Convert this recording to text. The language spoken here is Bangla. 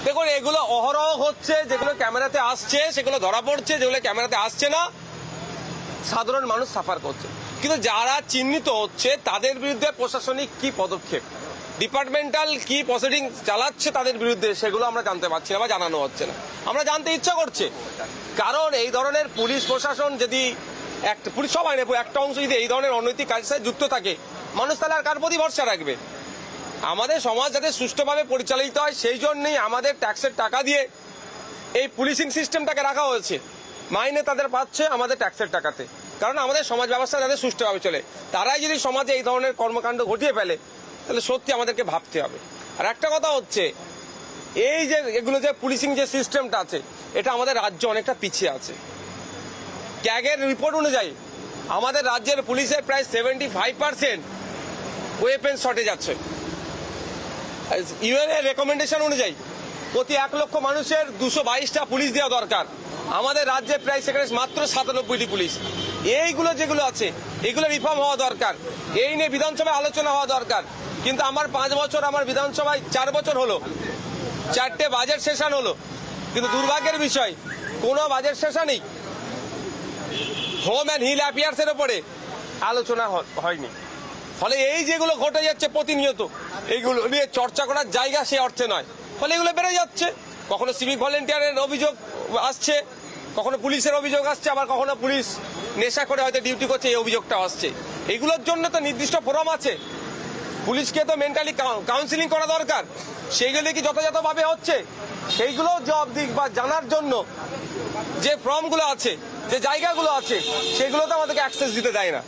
দেখুন, এগুলো অহরহ হচ্ছে, যেগুলো ক্যামেরাতে আসছে সেগুলো ধরা পড়ছে, যেগুলো ক্যামেরাতে আসছে না সাধারণ মানুষ সাফার করছে। কিন্তু যারা চিহ্নিত হচ্ছে তাদের বিরুদ্ধে প্রশাসনিক কি পদক্ষেপ, ডিপার্টমেন্টাল কি প্রসিডিং চালাচ্ছে তাদের বিরুদ্ধে, সেগুলো আমরা জানতে পারছি না বা জানানো হচ্ছে না। আমরা জানতে ইচ্ছা করছে, কারণ এই ধরনের পুলিশ প্রশাসন যদি পুলিশ সবাই নেব একটা অংশ যদি এই ধরনের অনৈতিক কাজের সাথে যুক্ত থাকে, মানুষ তাহলে আর কার প্রতি ভরসা রাখবে? আমাদের সমাজ যাতে সুষ্ঠুভাবে পরিচালিত হয় সেই জন্যই আমাদের ট্যাক্সের টাকা দিয়ে এই পুলিশিং সিস্টেমটাকে রাখা হয়েছে। মাইনে তাদের পাচ্ছে আমাদের ট্যাক্সের টাকাতে, কারণ আমাদের সমাজ ব্যবস্থা যাতে সুষ্ঠুভাবে চলে। তারাই যদি সমাজে এই ধরনের কর্মকাণ্ড ঘটিয়ে ফেলে তাহলে সত্যি আমাদেরকে ভাবতে হবে। আর একটা কথা হচ্ছে, এই যে এগুলো যে পুলিশিং যে সিস্টেমটা আছে, এটা আমাদের রাজ্য অনেকটা পিছিয়ে আছে। ক্যাগের রিপোর্ট অনুযায়ী আমাদের রাজ্যের পুলিশের প্রায় 75% ওয়েপেন শর্টেজ আছে। ইউএন এর রেকমেন্ডেশন অনুযায়ী প্রতি 1 লক্ষ মানুষের 222টা পুলিশ দেওয়া দরকার। আমাদের রাজ্যে প্রায় সেখানে মাত্র 97টি পুলিশ। এইগুলো যেগুলো আছে এগুলো রিফর্ম হওয়া দরকার, এই নিয়ে বিধানসভায় আলোচনা হওয়া দরকার। কিন্তু আমার 5 বছর, আমার বিধানসভায় 4 বছর হলো, 4টে বাজেট সেশন হলো, কিন্তু দুর্ভাগ্যের বিষয় কোনো বাজেট সেশনই হোম অ্যান্ড হিল অ্যাফেয়ার্সের ওপরে আলোচনা হয়নি। ফলে এই যেগুলো ঘটে যাচ্ছে প্রতিনিয়ত, এইগুলো নিয়ে চর্চা করার জায়গা সে অর্থে নয়। ফলে এগুলো বেড়ে যাচ্ছে। কখনো সিভিক ভলেন্টিয়ারের অভিযোগ আসছে, কখনো পুলিশের অভিযোগ আসছে, আবার কখনো পুলিশ নেশা করে হয়তো ডিউটি করছে, এই অভিযোগটা আসছে। এগুলোর জন্য তো নির্দিষ্ট ফোরাম আছে, পুলিশকে তো মেন্টালি কাউন্সিলিং করা দরকার। সেইগুলো কি যথাযথভাবে হচ্ছে সেইগুলো জবাব দিক বা জানার জন্য যে ফর্মগুলো আছে, যে জায়গাগুলো আছে, সেগুলো তো আমাদেরকে অ্যাক্সেস দিতে দেয় না।